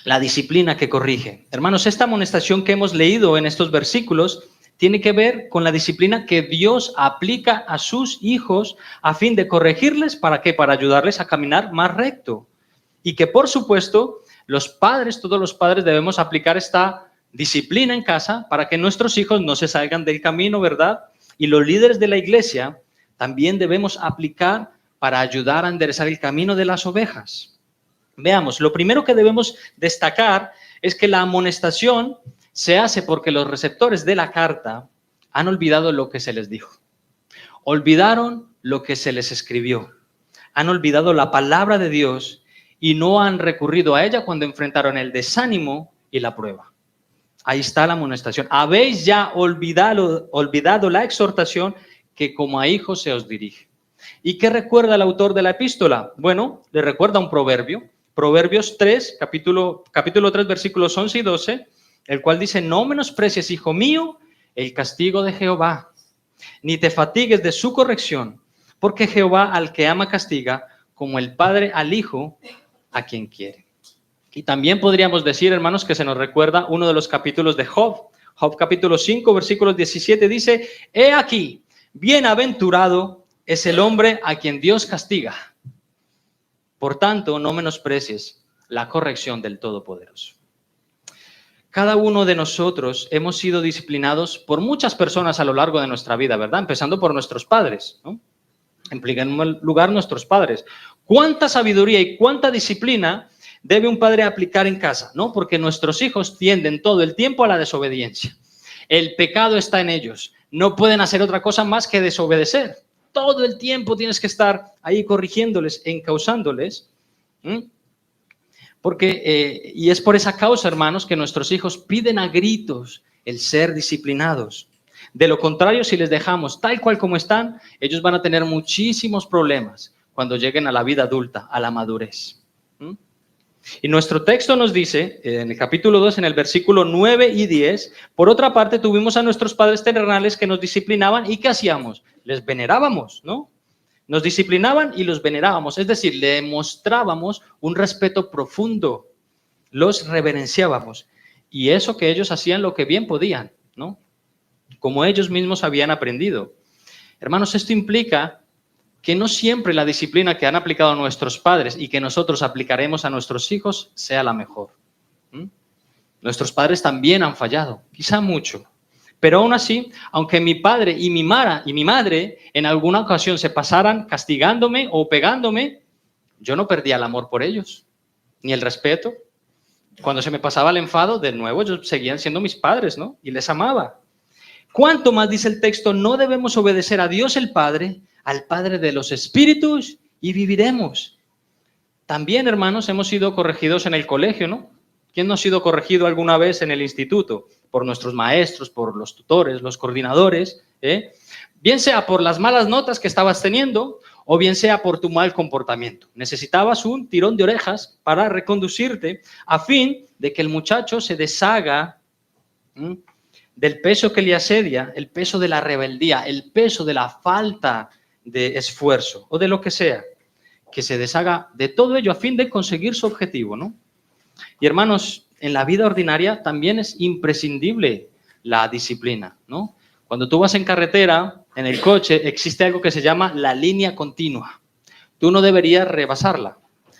La disciplina que corrige. Hermanos, esta amonestación que hemos leído en estos versículos tiene que ver con la disciplina que Dios aplica a sus hijos a fin de corregirles. ¿Para qué? Para ayudarles a caminar más recto. Y que, por supuesto, todos los padres debemos aplicar esta disciplina en casa para que nuestros hijos no se salgan del camino, ¿verdad? Y los líderes de la iglesia también debemos aplicar para ayudar a enderezar el camino de las ovejas. Veamos, lo primero que debemos destacar es que la amonestación se hace porque los receptores de la carta han olvidado lo que se les dijo. Olvidaron lo que se les escribió. Han olvidado la palabra de Dios y no han recurrido a ella cuando enfrentaron el desánimo y la prueba. Ahí está la amonestación. Habéis ya olvidado la exhortación que como a hijos se os dirige. ¿Y qué recuerda el autor de la epístola? Bueno, le recuerda un proverbio. Proverbios 3, capítulo 3, versículos 11 y 12, el cual dice: no menosprecies, hijo mío, el castigo de Jehová, ni te fatigues de su corrección, porque Jehová al que ama castiga, como el padre al hijo a quien quiere. Y también podríamos decir, hermanos, que se nos recuerda uno de los capítulos de Job. Job capítulo 5, versículos 17 dice: he aquí, bienaventurado es el hombre a quien Dios castiga. Por tanto, no menosprecies la corrección del Todopoderoso. Cada uno de nosotros hemos sido disciplinados por muchas personas a lo largo de nuestra vida, ¿verdad? Empezando por nuestros padres, ¿no? En primer lugar, nuestros padres. ¿Cuánta sabiduría y cuánta disciplina debe un padre aplicar en casa? ¿No? Porque nuestros hijos tienden todo el tiempo a la desobediencia. El pecado está en ellos. No pueden hacer otra cosa más que desobedecer. Todo el tiempo tienes que estar ahí corrigiéndoles, encauzándoles. Y es por esa causa, hermanos, que nuestros hijos piden a gritos el ser disciplinados. De lo contrario, si les dejamos tal cual como están, ellos van a tener muchísimos problemas cuando lleguen a la vida adulta, a la madurez. Y nuestro texto nos dice, en el capítulo 2, en el versículo 9 y 10, por otra parte, tuvimos a nuestros padres terrenales que nos disciplinaban. ¿Y qué hacíamos? Les venerábamos, ¿no? Nos disciplinaban y los venerábamos, es decir, le mostrábamos un respeto profundo, los reverenciábamos. Y eso que ellos hacían lo que bien podían, ¿no? Como ellos mismos habían aprendido. Hermanos, esto implica que no siempre la disciplina que han aplicado nuestros padres y que nosotros aplicaremos a nuestros hijos sea la mejor. Nuestros padres también han fallado, quizá mucho. Pero aún así, aunque mi padre y mi madre en alguna ocasión se pasaran castigándome o pegándome, yo no perdía el amor por ellos, ni el respeto. Cuando se me pasaba el enfado, de nuevo, ellos seguían siendo mis padres, ¿no? Y les amaba. ¿Cuánto más, dice el texto, no debemos obedecer a Dios el Padre, al Padre de los espíritus, y viviremos? También, hermanos, hemos sido corregidos en el colegio, ¿no? ¿Quién no ha sido corregido alguna vez en el instituto? Por nuestros maestros, por los tutores, los coordinadores, bien sea por las malas notas que estabas teniendo o bien sea por tu mal comportamiento. Necesitabas un tirón de orejas para reconducirte a fin de que el muchacho se deshaga del peso que le asedia, el peso de la rebeldía, el peso de la falta de esfuerzo o de lo que sea, que se deshaga de todo ello a fin de conseguir su objetivo, ¿no? Y hermanos, en la vida ordinaria también es imprescindible la disciplina, ¿no? Cuando tú vas en carretera, en el coche, existe algo que se llama la línea continua. Tú no deberías rebasarla.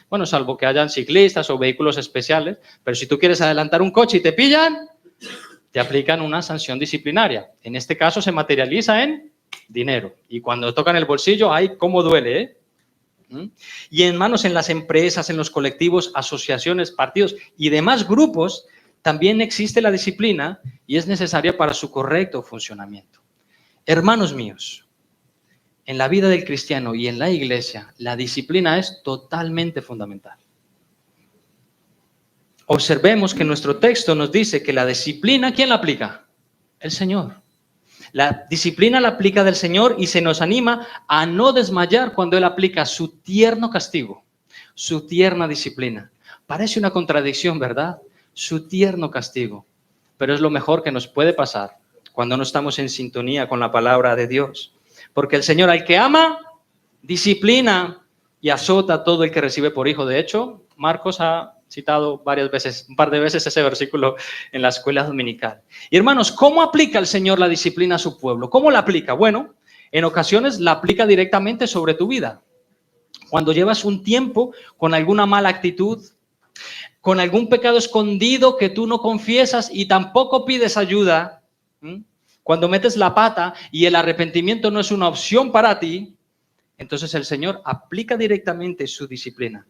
Bueno, salvo que hayan ciclistas o vehículos especiales, pero si tú quieres adelantar un coche y te pillan, te aplican una sanción disciplinaria. En este caso se materializa en dinero. Y cuando tocan el bolsillo, ¡ay, cómo duele! Y hermanos, en las empresas, en los colectivos, asociaciones, partidos y demás grupos, también existe la disciplina y es necesaria para su correcto funcionamiento. Hermanos míos, en la vida del cristiano y en la iglesia, la disciplina es totalmente fundamental. Observemos que nuestro texto nos dice que la disciplina, ¿quién la aplica? El Señor. La disciplina la aplica del Señor y se nos anima a no desmayar cuando Él aplica su tierno castigo, su tierna disciplina. Parece una contradicción, ¿verdad? Su tierno castigo. Pero es lo mejor que nos puede pasar cuando no estamos en sintonía con la palabra de Dios. Porque el Señor al que ama, disciplina y azota a todo el que recibe por hijo. De hecho, Marcos ha citado varias veces, un par de veces ese versículo en la escuela dominical. Y hermanos, ¿cómo aplica el Señor la disciplina a su pueblo? ¿Cómo la aplica? Bueno, en ocasiones la aplica directamente sobre tu vida. Cuando llevas un tiempo con alguna mala actitud, con algún pecado escondido que tú no confiesas y tampoco pides ayuda, cuando metes la pata y el arrepentimiento no es una opción para ti, entonces el Señor aplica directamente su disciplina.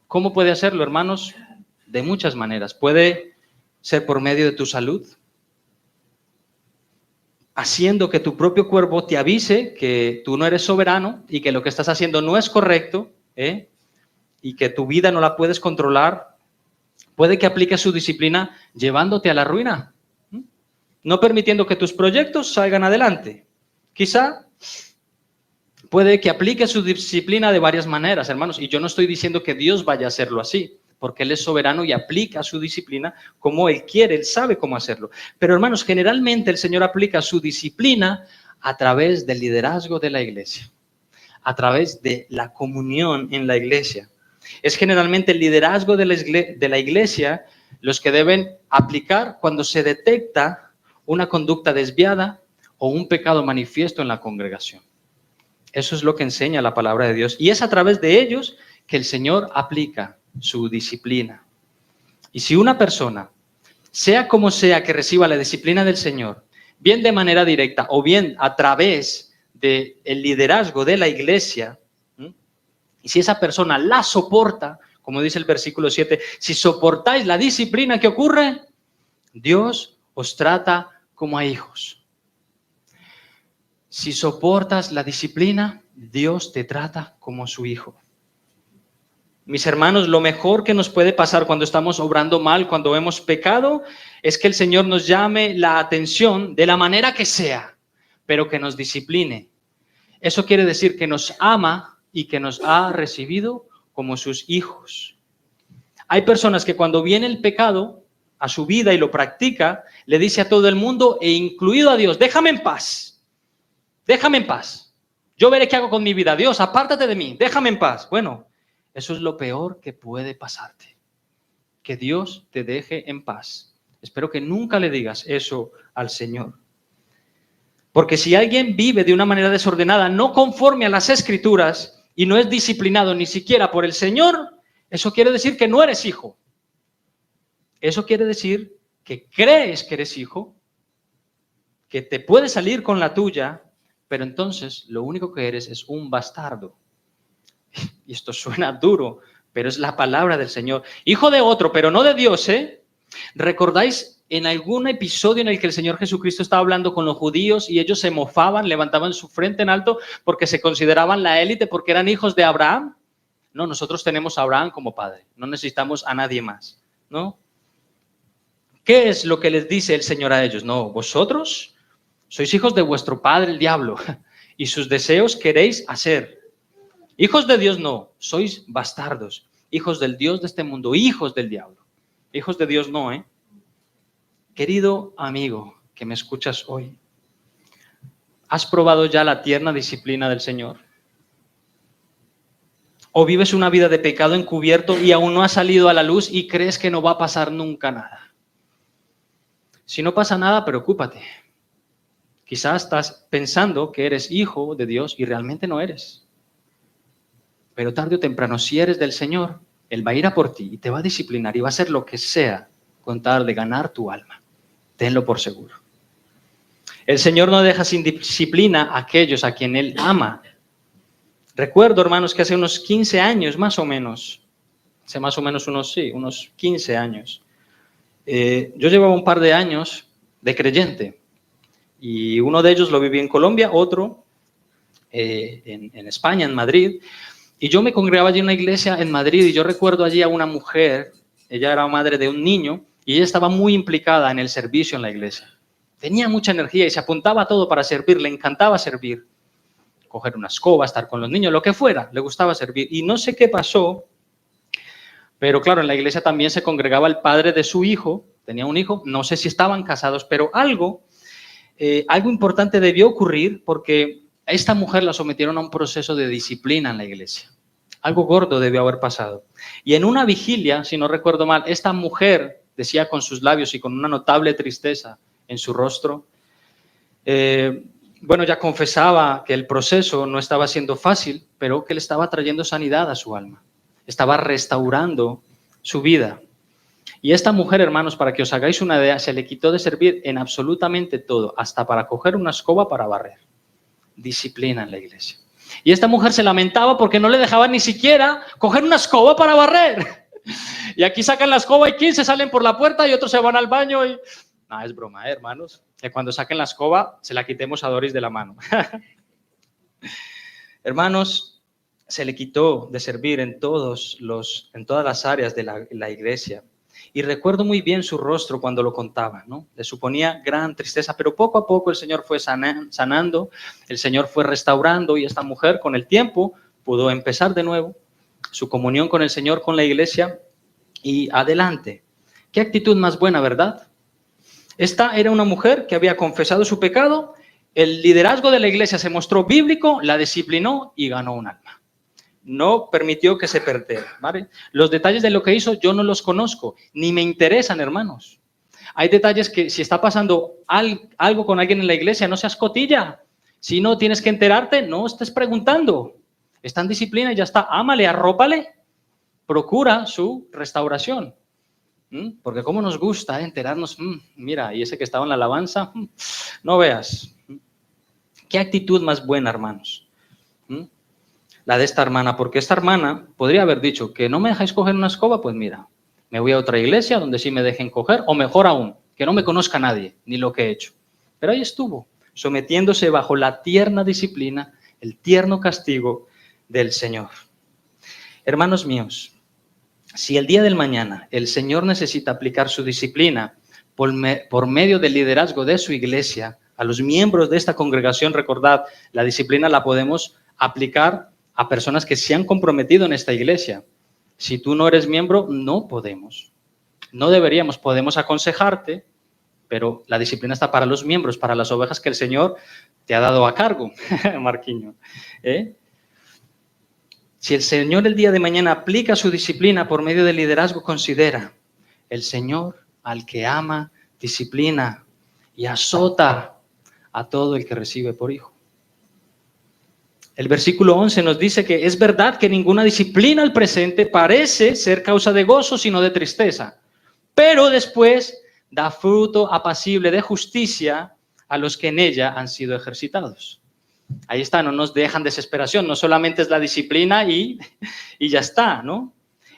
¿Cómo puede hacerlo, hermanos? De muchas maneras. Puede ser por medio de tu salud, haciendo que tu propio cuerpo te avise que tú no eres soberano y que lo que estás haciendo no es correcto, y que tu vida no la puedes controlar. Puede que aplique su disciplina llevándote a la ruina, no permitiendo que tus proyectos salgan adelante. Quizá puede que aplique su disciplina de varias maneras, hermanos, y yo no estoy diciendo que Dios vaya a hacerlo así, porque Él es soberano y aplica su disciplina como Él quiere, Él sabe cómo hacerlo. Pero, hermanos, generalmente el Señor aplica su disciplina a través del liderazgo de la iglesia, a través de la comunión en la iglesia. Es generalmente el liderazgo de la iglesia los que deben aplicar cuando se detecta una conducta desviada o un pecado manifiesto en la congregación. Eso es lo que enseña la palabra de Dios. Y es a través de ellos que el Señor aplica su disciplina. Y si una persona, sea como sea que reciba la disciplina del Señor, bien de manera directa o bien a través del liderazgo de la iglesia, y si esa persona la soporta, como dice el versículo 7, si soportáis la disciplina, ¿qué ocurre? Dios os trata como a hijos. Si soportas la disciplina, Dios te trata como su hijo. Mis hermanos, lo mejor que nos puede pasar cuando estamos obrando mal, cuando hemos pecado, es que el Señor nos llame la atención de la manera que sea, pero que nos discipline. Eso quiere decir que nos ama y que nos ha recibido como sus hijos. Hay personas que cuando viene el pecado a su vida y lo practica, le dice a todo el mundo, e incluido a Dios, déjame en paz, déjame en paz. Yo veré qué hago con mi vida. Dios, apártate de mí, déjame en paz. Bueno, eso es lo peor que puede pasarte, que Dios te deje en paz. Espero que nunca le digas eso al Señor. Porque si alguien vive de una manera desordenada, no conforme a las Escrituras, y no es disciplinado ni siquiera por el Señor, eso quiere decir que no eres hijo. Eso quiere decir que crees que eres hijo, que te puedes salir con la tuya, pero entonces lo único que eres es un bastardo. Y esto suena duro, pero es la palabra del Señor. Hijo de otro, pero no de Dios, ¿eh? ¿Recordáis en algún episodio en el que el Señor Jesucristo estaba hablando con los judíos y ellos se mofaban, levantaban su frente en alto porque se consideraban la élite, porque eran hijos de Abraham? No, nosotros tenemos a Abraham como padre, no necesitamos a nadie más, ¿no? ¿Qué es lo que les dice el Señor a ellos? No, vosotros sois hijos de vuestro padre el diablo y sus deseos queréis hacer. Hijos de Dios no, sois bastardos, hijos del Dios de este mundo, hijos del diablo. Hijos de Dios no, ¿eh? Querido amigo que me escuchas hoy, ¿has probado ya la tierna disciplina del Señor? ¿O vives una vida de pecado encubierto y aún no has salido a la luz y crees que no va a pasar nunca nada? Si no pasa nada, preocúpate. Quizás estás pensando que eres hijo de Dios y realmente no eres. Pero tarde o temprano, si eres del Señor, Él va a ir a por ti y te va a disciplinar y va a hacer lo que sea con tal de ganar tu alma. Tenlo por seguro. El Señor no deja sin disciplina a aquellos a quien Él ama. Recuerdo, hermanos, que hace unos 15 años, más o menos, unos 15 años, yo llevaba un par de años de creyente y uno de ellos lo viví en Colombia, otro en España, en Madrid. Y yo me congregaba allí en una iglesia en Madrid y yo recuerdo allí a una mujer, ella era madre de un niño y ella estaba muy implicada en el servicio en la iglesia. Tenía mucha energía y se apuntaba a todo para servir, le encantaba servir. Coger una escoba, estar con los niños, lo que fuera, le gustaba servir. Y no sé qué pasó, pero claro, en la iglesia también se congregaba el padre de su hijo, tenía un hijo, no sé si estaban casados, pero algo importante debió ocurrir porque a esta mujer la sometieron a un proceso de disciplina en la iglesia. Algo gordo debió haber pasado. Y en una vigilia, si no recuerdo mal, esta mujer decía con sus labios y con una notable tristeza en su rostro, ya confesaba que el proceso no estaba siendo fácil, pero que le estaba trayendo sanidad a su alma. Estaba restaurando su vida. Y esta mujer, hermanos, para que os hagáis una idea, se le quitó de servir en absolutamente todo, hasta para coger una escoba para barrer. Disciplina en la iglesia. Y esta mujer se lamentaba porque no le dejaban ni siquiera coger una escoba para barrer. Y aquí sacan la escoba y 15 salen por la puerta y otros se van al baño y... No, es broma, hermanos. Que cuando saquen la escoba se la quitemos a Doris de la mano. Hermanos, se le quitó de servir en todas las áreas de la iglesia. Y recuerdo muy bien su rostro cuando lo contaba, ¿no? Le suponía gran tristeza, pero poco a poco el Señor fue sanando, el Señor fue restaurando y esta mujer con el tiempo pudo empezar de nuevo su comunión con el Señor, con la iglesia y adelante. Qué actitud más buena, ¿verdad? Esta era una mujer que había confesado su pecado, el liderazgo de la iglesia se mostró bíblico, la disciplinó y ganó un alma. No permitió que se perdiera, ¿vale? Los detalles de lo que hizo yo no los conozco, ni me interesan, hermanos. Hay detalles que si está pasando algo con alguien en la iglesia, no seas cotilla. Si no tienes que enterarte, no estés preguntando. Está en disciplina y ya está. Ámale, arrópale. Procura su restauración. Porque cómo nos gusta enterarnos. Mira, y ese que estaba en la alabanza, no veas. Qué actitud más buena, hermanos. La de esta hermana, porque esta hermana podría haber dicho que no me dejáis coger una escoba, pues mira, me voy a otra iglesia donde sí me dejen coger, o mejor aún, que no me conozca nadie, ni lo que he hecho. Pero ahí estuvo, sometiéndose bajo la tierna disciplina, el tierno castigo del Señor. Hermanos míos, si el día del mañana el Señor necesita aplicar su disciplina por medio del liderazgo de su iglesia, a los miembros de esta congregación, recordad, la disciplina la podemos aplicar a personas que se han comprometido en esta iglesia. Si tú no eres miembro, no podemos. No deberíamos, podemos aconsejarte, pero la disciplina está para los miembros, para las ovejas que el Señor te ha dado a cargo, Marquiño. Si el Señor el día de mañana aplica su disciplina por medio del liderazgo, considera, el Señor al que ama, disciplina y azota a todo el que recibe por hijo. El versículo 11 nos dice que es verdad que ninguna disciplina al presente parece ser causa de gozo, sino de tristeza. Pero después da fruto apacible de justicia a los que en ella han sido ejercitados. Ahí está, no nos dejan desesperación, no solamente es la disciplina y ya está, ¿no?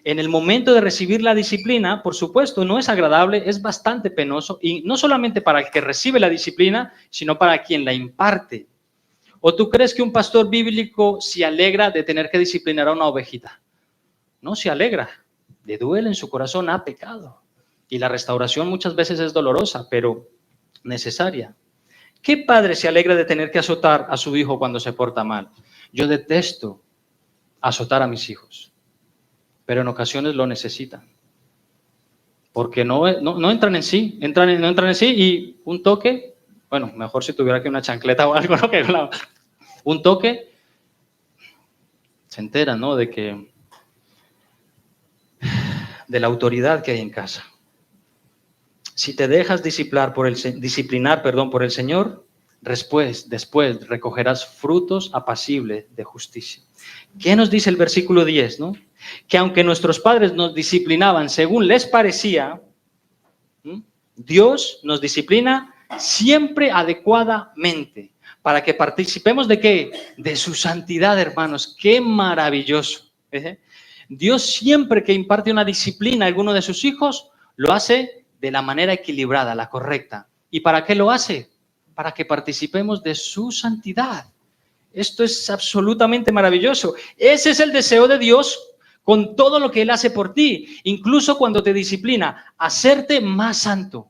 En el momento de recibir la disciplina, por supuesto, no es agradable, es bastante penoso, y no solamente para el que recibe la disciplina, sino para quien la imparte. ¿O tú crees que un pastor bíblico se alegra de tener que disciplinar a una ovejita? No se alegra, le duele en su corazón, ha pecado. Y la restauración muchas veces es dolorosa, pero necesaria. ¿Qué padre se alegra de tener que azotar a su hijo cuando se porta mal? Yo detesto azotar a mis hijos, pero en ocasiones lo necesitan. Porque no entran en sí, no entran en sí y un toque, bueno, mejor si tuviera que una chancleta o algo, ¿no? Que un toque, se enteran, ¿no? De la autoridad que hay en casa. Si te dejas disciplinar por el Señor, después recogerás frutos apacibles de justicia. ¿Qué nos dice el versículo 10, no? Que aunque nuestros padres nos disciplinaban según les parecía, Dios nos disciplina siempre adecuadamente para que participemos ¿de qué? De su santidad, hermanos. ¡Qué maravilloso! Dios siempre que imparte una disciplina a alguno de sus hijos, lo hace de la manera equilibrada, la correcta. ¿Y para qué lo hace? Para que participemos de su santidad. Esto es absolutamente maravilloso. Ese es el deseo de Dios con todo lo que Él hace por ti, incluso cuando te disciplina, hacerte más santo,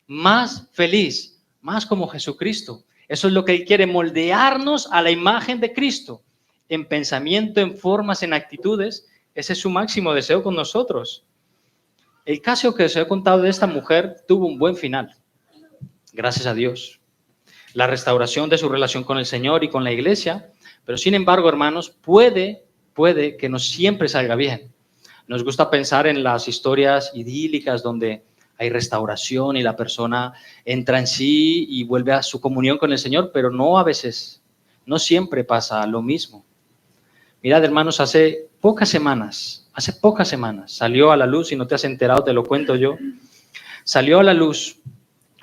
más feliz, más como Jesucristo. Eso es lo que Él quiere, moldearnos a la imagen de Cristo, en pensamiento, en formas, en actitudes. Ese es su máximo deseo con nosotros. El caso que os he contado de esta mujer tuvo un buen final, gracias a Dios. La restauración de su relación con el Señor y con la iglesia, pero sin embargo, hermanos, puede que no siempre salga bien. Nos gusta pensar en las historias idílicas donde hay restauración y la persona entra en sí y vuelve a su comunión con el Señor, pero no a veces, no siempre pasa lo mismo. Mirad, hermanos, hace pocas semanas, salió a la luz, si no te has enterado, te lo cuento yo, salió a la luz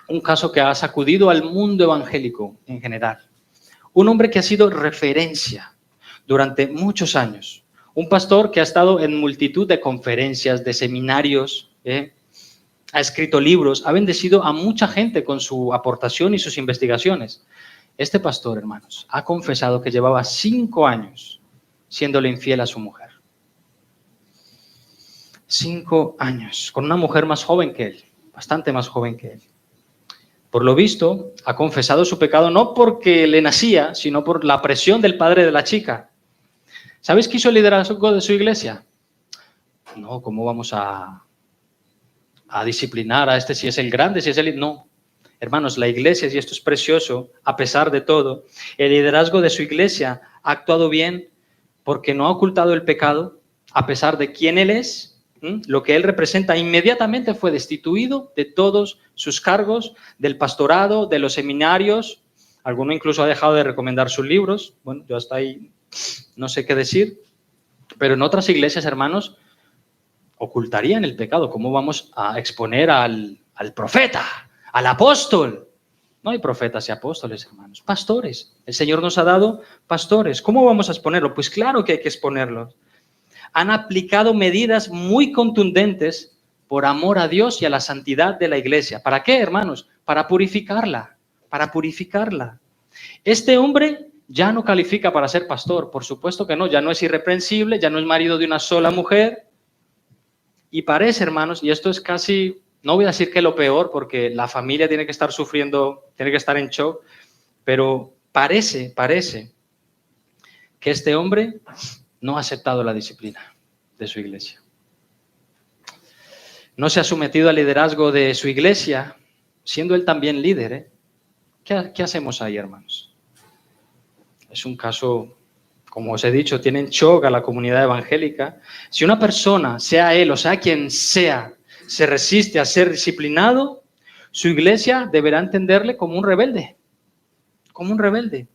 un caso que ha sacudido al mundo evangélico en general. Un hombre que ha sido referencia durante muchos años. Un pastor que ha estado en multitud de conferencias, de seminarios, ha escrito libros, ha bendecido a mucha gente con su aportación y sus investigaciones. Este pastor, hermanos, ha confesado que llevaba 5 años siéndole infiel a su mujer. 5 años, con una mujer más joven que él, bastante más joven que él. Por lo visto, ha confesado su pecado no porque le nacía, sino por la presión del padre de la chica. ¿Sabéis qué hizo el liderazgo de su iglesia? No, ¿cómo vamos a disciplinar a este si es el grande, si es el... No, hermanos, la iglesia, y esto es precioso, a pesar de todo, el liderazgo de su iglesia ha actuado bien porque no ha ocultado el pecado, a pesar de quién él es, lo que él representa. Inmediatamente fue destituido de todos sus cargos, del pastorado, de los seminarios. Alguno incluso ha dejado de recomendar sus libros. Bueno, yo hasta ahí no sé qué decir. Pero en otras iglesias, hermanos, ocultarían el pecado. ¿Cómo vamos a exponer al profeta, al apóstol? No hay profetas y apóstoles, hermanos. Pastores. El Señor nos ha dado pastores. ¿Cómo vamos a exponerlo? Pues claro que hay que exponerlos. Han aplicado medidas muy contundentes por amor a Dios y a la santidad de la iglesia. ¿Para qué, hermanos? Para purificarla, para purificarla. Este hombre ya no califica para ser pastor, por supuesto que no, ya no es irreprensible, ya no es marido de una sola mujer. Y parece, hermanos, y esto es casi, no voy a decir que lo peor, porque la familia tiene que estar sufriendo, tiene que estar en shock, pero parece que este hombre no ha aceptado la disciplina de su iglesia. No se ha sometido al liderazgo de su iglesia, siendo él también líder. ¿Qué hacemos ahí, hermanos? Es un caso, como os he dicho, tiene en shock a la comunidad evangélica. Si una persona, sea él o sea quien sea, se resiste a ser disciplinado, su iglesia deberá entenderle como un rebelde. Como un rebelde.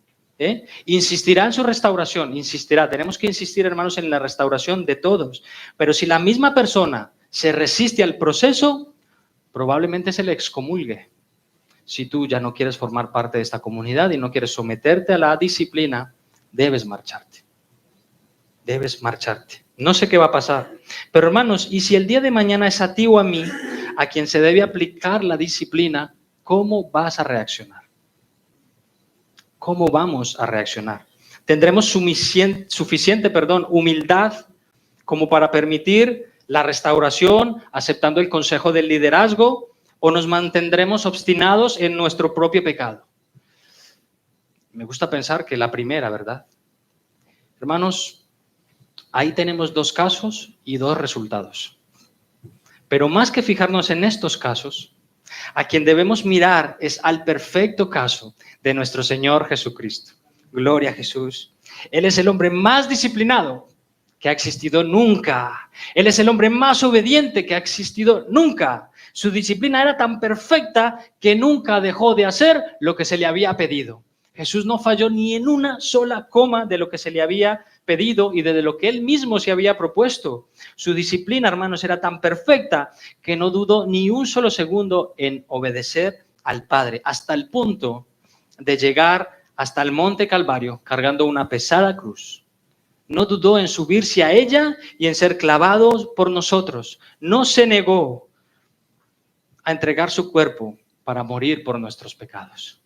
Insistirá en su restauración, insistirá. Tenemos que insistir, hermanos, en la restauración de todos. Pero si la misma persona se resiste al proceso, probablemente se le excomulgue. Si tú ya no quieres formar parte de esta comunidad y no quieres someterte a la disciplina, debes marcharte. Debes marcharte. No sé qué va a pasar. Pero hermanos, y si el día de mañana es a ti o a mí a quien se debe aplicar la disciplina, ¿cómo vas a reaccionar? ¿Cómo vamos a reaccionar? ¿Tendremos suficiente humildad como para permitir la restauración, aceptando el consejo del liderazgo, o nos mantendremos obstinados en nuestro propio pecado? Me gusta pensar que la primera, ¿verdad? Hermanos, ahí tenemos dos casos y dos resultados. Pero más que fijarnos en estos casos, a quien debemos mirar es al perfecto caso de nuestro Señor Jesucristo. Gloria a Jesús. Él es el hombre más disciplinado que ha existido nunca. Él es el hombre más obediente que ha existido nunca. Su disciplina era tan perfecta que nunca dejó de hacer lo que se le había pedido. Jesús no falló ni en una sola coma de lo que se le había pedido y de lo que él mismo se había propuesto. Su disciplina, hermanos, era tan perfecta que no dudó ni un solo segundo en obedecer al Padre, hasta el punto de llegar hasta el monte Calvario cargando una pesada cruz. No dudó en subirse a ella y en ser clavado por nosotros. No se negó a entregar su cuerpo para morir por nuestros pecados.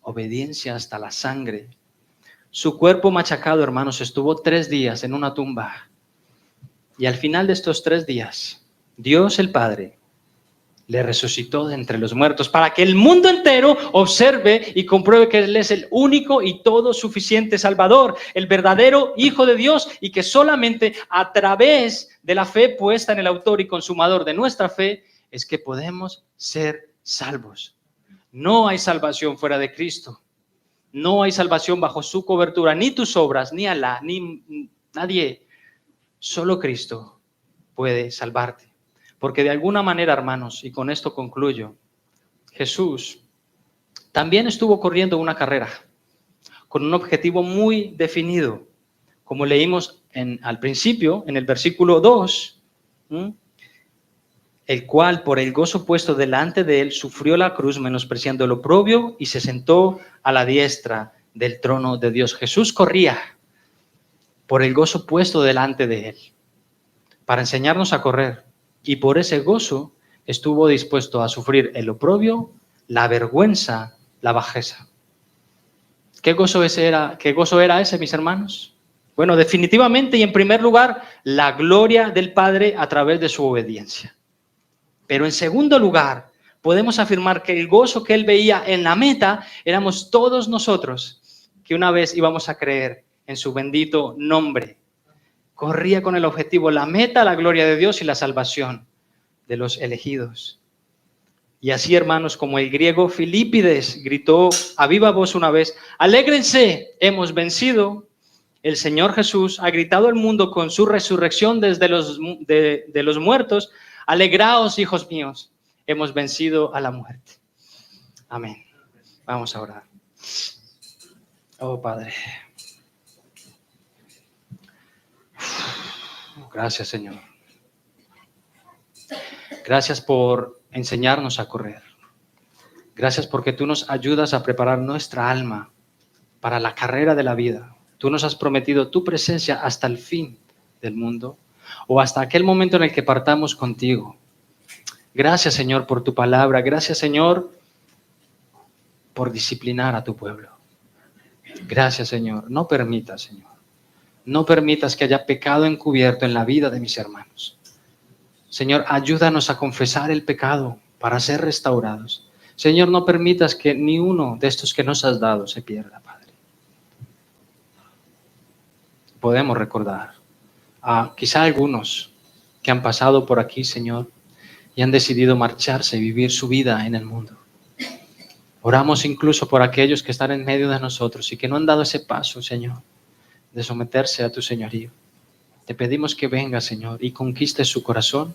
Obediencia hasta la sangre. Su cuerpo machacado, hermanos, estuvo 3 días en una tumba. Y al final de estos 3 días, Dios el Padre le resucitó de entre los muertos para que el mundo entero observe y compruebe que Él es el único y todo suficiente Salvador, el verdadero Hijo de Dios, y que solamente a través de la fe puesta en el autor y consumador de nuestra fe es que podemos ser salvos. No hay salvación fuera de Cristo. No hay salvación bajo su cobertura, ni tus obras, ni Alá, ni nadie. Solo Cristo puede salvarte. Porque de alguna manera, hermanos, y con esto concluyo, Jesús también estuvo corriendo una carrera con un objetivo muy definido. Como leímos al principio, en el versículo 2, el cual por el gozo puesto delante de él sufrió la cruz, menospreciando el oprobio, y se sentó a la diestra del trono de Dios. Jesús corría por el gozo puesto delante de él, para enseñarnos a correr, y por ese gozo estuvo dispuesto a sufrir el oprobio, la vergüenza, la bajeza. ¿Qué gozo era ese, mis hermanos? Bueno, definitivamente y en primer lugar, la gloria del Padre a través de su obediencia. Pero en segundo lugar, podemos afirmar que el gozo que él veía en la meta éramos todos nosotros que una vez íbamos a creer en su bendito nombre. Corría con el objetivo, la meta, la gloria de Dios y la salvación de los elegidos. Y así, hermanos, como el griego Filipides gritó a viva voz una vez, alégrense, hemos vencido. El Señor Jesús ha gritado al mundo con su resurrección desde de los muertos, alegraos, hijos míos, hemos vencido a la muerte. Amén. Vamos a orar. Oh, Padre. Gracias, Señor. Gracias por enseñarnos a correr. Gracias porque tú nos ayudas a preparar nuestra alma para la carrera de la vida. Tú nos has prometido tu presencia hasta el fin del mundo o hasta aquel momento en el que partamos contigo. Gracias, Señor, por tu palabra. Gracias, Señor, por disciplinar a tu pueblo. Gracias, Señor. No permitas, Señor. No permitas que haya pecado encubierto en la vida de mis hermanos. Señor, ayúdanos a confesar el pecado para ser restaurados. Señor, no permitas que ni uno de estos que nos has dado se pierda, Padre. Podemos recordar a quizá algunos que han pasado por aquí, Señor, y han decidido marcharse y vivir su vida en el mundo. Oramos incluso por aquellos que están en medio de nosotros y que no han dado ese paso, Señor, de someterse a tu señorío. Te pedimos que vengas, Señor, y conquistes su corazón,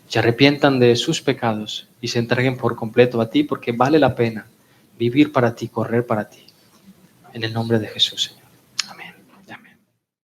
se arrepientan de sus pecados y se entreguen por completo a ti, porque vale la pena vivir para ti, correr para ti. En el nombre de Jesús, Señor.